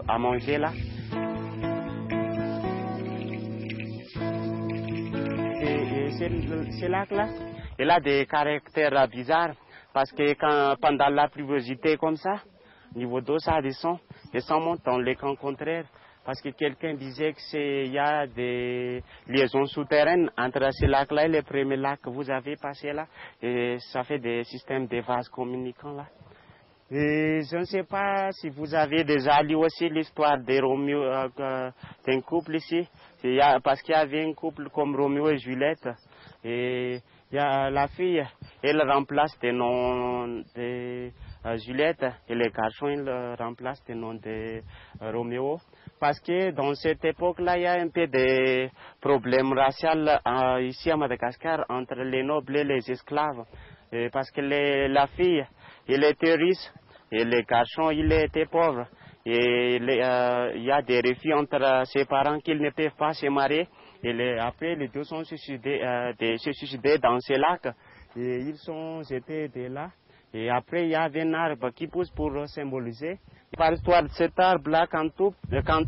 à manger là. Et ce lac-là, il a des caractères bizarres parce que pendant la pluviosité comme ça, niveau d'eau ça descend et ça monte dans les camps contraires. Parce que quelqu'un disait qu'il y a des liaisons souterraines entre ces lacs-là et les premiers lacs que vous avez passés là. Et ça fait des systèmes de vases communicants là. Et je ne sais pas si vous avez déjà lu aussi l'histoire de Roméo, d'un couple ici. Parce qu'il y avait un couple comme Roméo et Juliette. Et il y a la fille, elle remplace le nom de Juliette et les garçons, ils remplacent le nom de Roméo. Parce que dans cette époque-là, il y a un peu de problèmes raciaux ici à Madagascar entre les nobles et les esclaves. Parce que la fille, elle était riche et les garçons, ils étaient pauvres. Et il y a des refus entre ses parents qu'ils ne peuvent pas se marier. Et après, les deux sont suicidés dans ces lacs. Et ils sont jetés de là. Et après, il y avait un arbre qui pousse pour symboliser. Par l'histoire de cet arbre-là, quand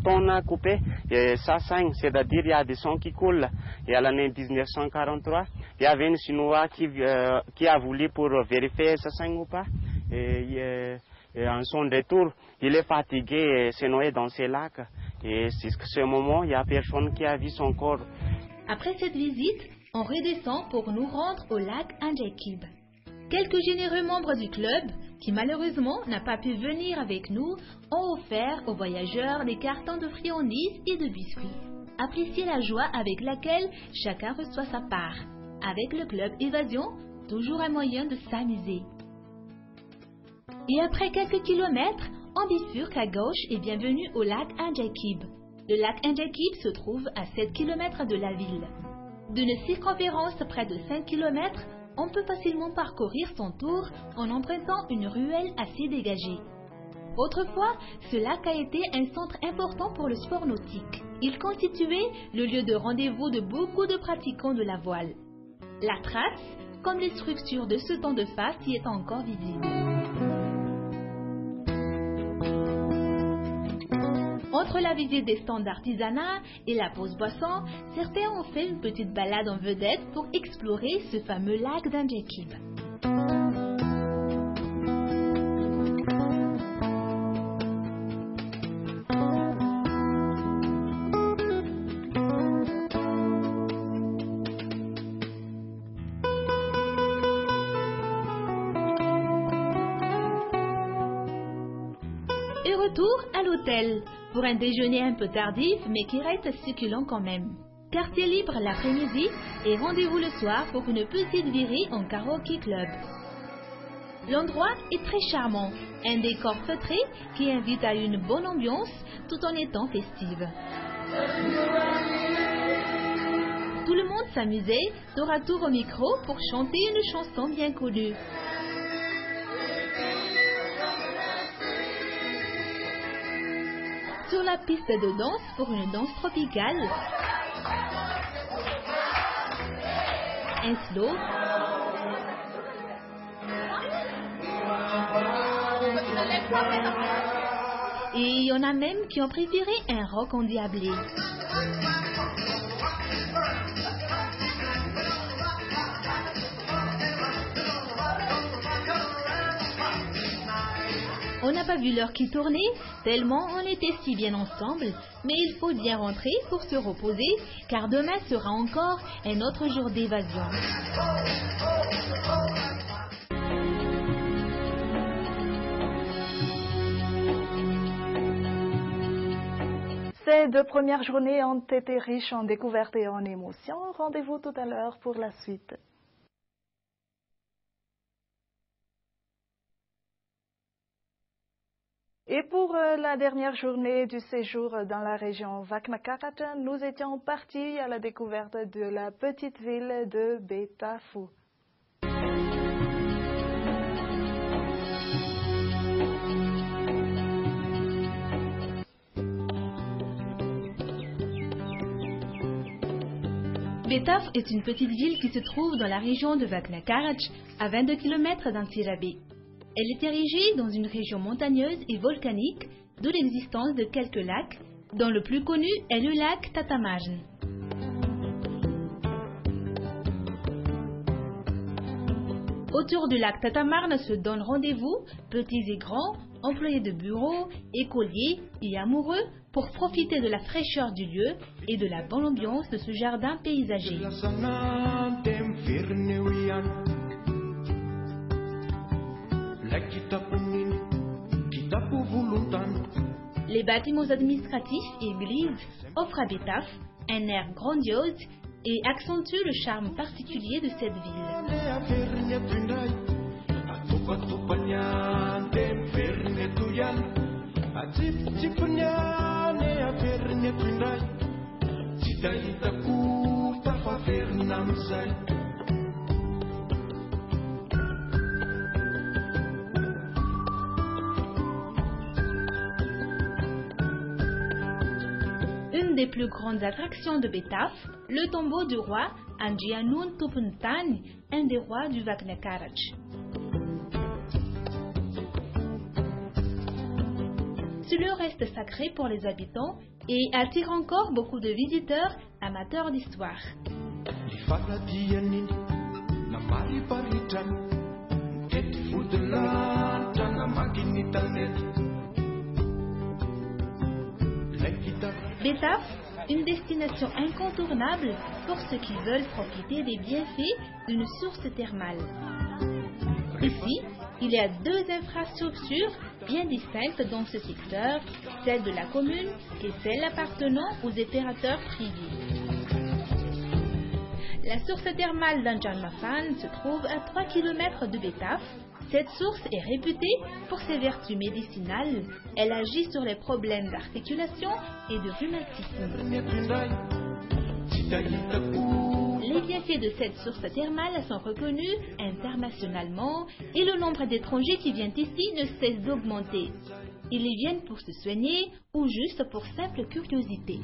on a coupé, ça saigne, c'est-à-dire il y a des sons qui coulent. Et à l'année 1943, il y avait un Chinois qui a voulu pour vérifier ça saigne ou pas. Et en son retour, il est fatigué et s'est noyé dans ces lacs. Et jusqu'à ce moment, il n'y a personne qui a vu son corps. Après cette visite, on redescend pour nous rendre au lac Anjakib. Quelques généreux membres du club, qui malheureusement n'a pas pu venir avec nous, ont offert aux voyageurs des cartons de friandises et de biscuits. Appréciez la joie avec laquelle chacun reçoit sa part. Avec le club Évasion, toujours un moyen de s'amuser. Et après quelques kilomètres, on bifurque à gauche et bienvenue au lac Anjakib. Le lac Anjakib se trouve à 7 km de la ville. D'une circonférence près de 5 km, on peut facilement parcourir son tour en empruntant une ruelle assez dégagée. Autrefois, ce lac a été un centre important pour le sport nautique. Il constituait le lieu de rendez-vous de beaucoup de pratiquants de la voile. La trace, comme les structures de ce temps de face, y est encore visible. Entre la visite des stands d'artisanat et la pause boisson, certains ont fait une petite balade en vedette pour explorer ce fameux lac d'Anjakib. Et retour à l'hôtel, pour un déjeuner un peu tardif, mais qui reste succulent quand même. Quartier libre l'après-midi et rendez-vous le soir pour une petite virée en karaoké club. L'endroit est très charmant, un décor feutré qui invite à une bonne ambiance tout en étant festive. Tout le monde s'amusait, tour à tour au micro pour chanter une chanson bien connue. Sur la piste de danse pour une danse tropicale, un slow, et il y en a même qui ont préféré un rock endiablé. On n'a pas vu l'heure qui tournait, tellement on était si bien ensemble, mais il faut bien rentrer pour se reposer, car demain sera encore un autre jour d'évasion. Ces 2 premières journées ont été riches en découvertes et en émotions. Rendez-vous tout à l'heure pour la suite. Et pour la dernière journée du séjour dans la région Vaknakarat, nous étions partis à la découverte de la petite ville de Betafou. Betaf est une petite ville qui se trouve dans la région de Vaknakarat, à 22 km d'Antsirabe. Elle est érigée dans une région montagneuse et volcanique, d'où l'existence de quelques lacs, dont le plus connu est le lac Tatamagn. Autour du lac Tatamagn se donnent rendez-vous, petits et grands, employés de bureau, écoliers et amoureux pour profiter de la fraîcheur du lieu et de la bonne ambiance de ce jardin paysager. Les bâtiments administratifs et églises offrent à Betaf un air grandiose et accentuent le charme particulier de cette ville. Une des plus grandes attractions de Betaf, le tombeau du roi Anjianun Tupuntan, un des rois du Vaknakarach. Ce lieu reste sacré pour les habitants et attire encore beaucoup de visiteurs amateurs d'histoire. Betaf, une destination incontournable pour ceux qui veulent profiter des bienfaits d'une source thermale. Ici, il y a deux infrastructures bien distinctes dans ce secteur, celle de la commune et celle appartenant aux opérateurs privés. La source thermale d'Anjanmafan se trouve à 3 km de Betaf. Cette source est réputée pour ses vertus médicinales. Elle agit sur les problèmes d'articulation et de rhumatisme. Les bienfaits de cette source thermale sont reconnus internationalement et le nombre d'étrangers qui viennent ici ne cesse d'augmenter. Ils y viennent pour se soigner ou juste pour simple curiosité.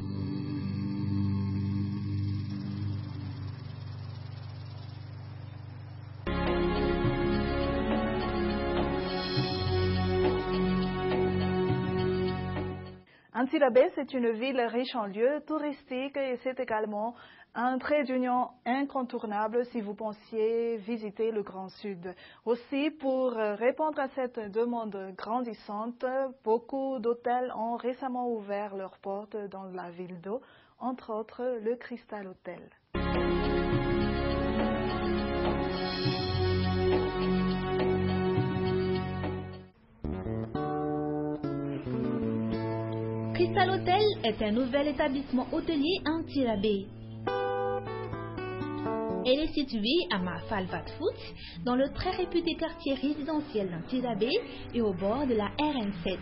Antsirabe, c'est une ville riche en lieux touristiques et c'est également un trait d'union incontournable si vous pensiez visiter le Grand Sud. Aussi, pour répondre à cette demande grandissante, beaucoup d'hôtels ont récemment ouvert leurs portes dans la ville d'eau, entre autres le Crystal Hotel. Crystal Hotel est un nouvel établissement hôtelier à Antsirabe. Elle est située à Mafalvatfoot, dans le très réputé quartier résidentiel d'Antsirabe et au bord de la RN7.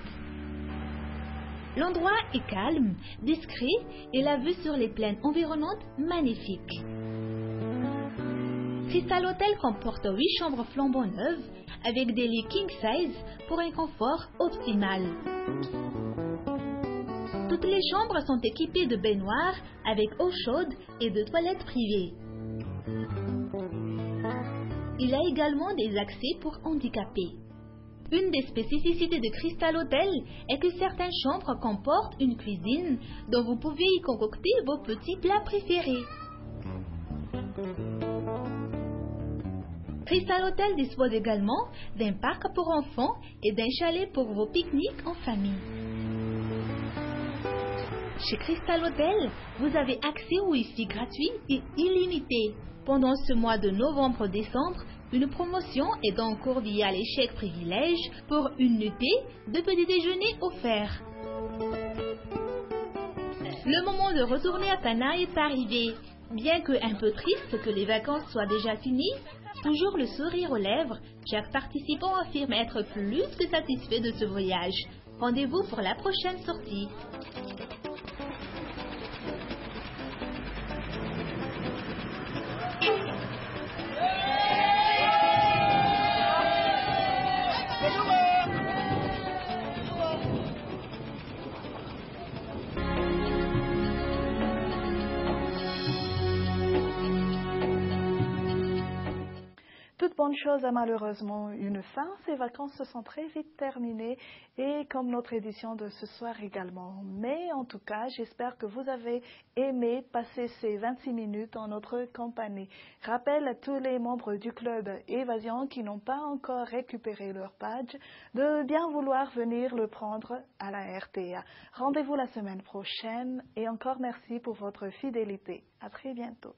L'endroit est calme, discret et la vue sur les plaines environnantes magnifique. Crystal Hotel comporte 8 chambres flambant neuves avec des lits king size pour un confort optimal. Toutes les chambres sont équipées de baignoires avec eau chaude et de toilettes privées. Il y a également des accès pour handicapés. Une des spécificités de Crystal Hotel est que certaines chambres comportent une cuisine dont vous pouvez y concocter vos petits plats préférés. Crystal Hotel dispose également d'un parc pour enfants et d'un chalet pour vos pique-niques en famille. Chez Crystal Hotel, vous avez accès au Wi-Fi gratuit et illimité. Pendant ce mois de novembre-décembre, une promotion est en cours via les chèques privilèges pour une nuitée de petit déjeuner offert. Le moment de retourner à Panay est arrivé. Bien que un peu triste que les vacances soient déjà finies, toujours le sourire aux lèvres, chaque participant affirme être plus que satisfait de ce voyage. Rendez-vous pour la prochaine sortie. Toute bonne chose a malheureusement une fin. Ces vacances se sont très vite terminées et comme notre édition de ce soir également. Mais en tout cas, j'espère que vous avez aimé passer ces 26 minutes en notre compagnie. Rappelle à tous les membres du club Évasion qui n'ont pas encore récupéré leur badge de bien vouloir venir le prendre à la RTA. Rendez-vous la semaine prochaine et encore merci pour votre fidélité. À très bientôt.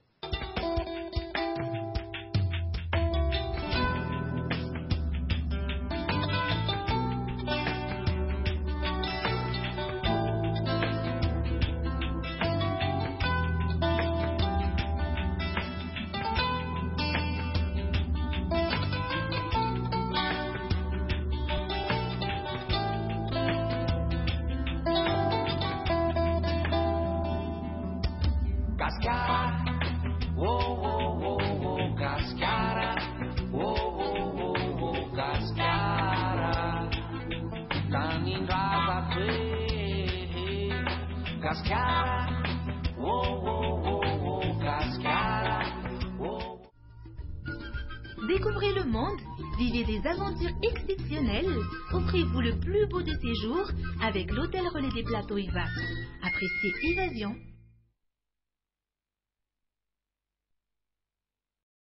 Cascara, oh oh oh oh, cascara, oh oh oh oh, cascara. Canindrava te, cascara, oh oh oh oh, cascara, oh. Découvrez le monde, vivez des aventures exceptionnelles, offrez-vous le plus beau de séjours avec l'hôtel Relais des Plateaux IVA. Appréciez Évasion.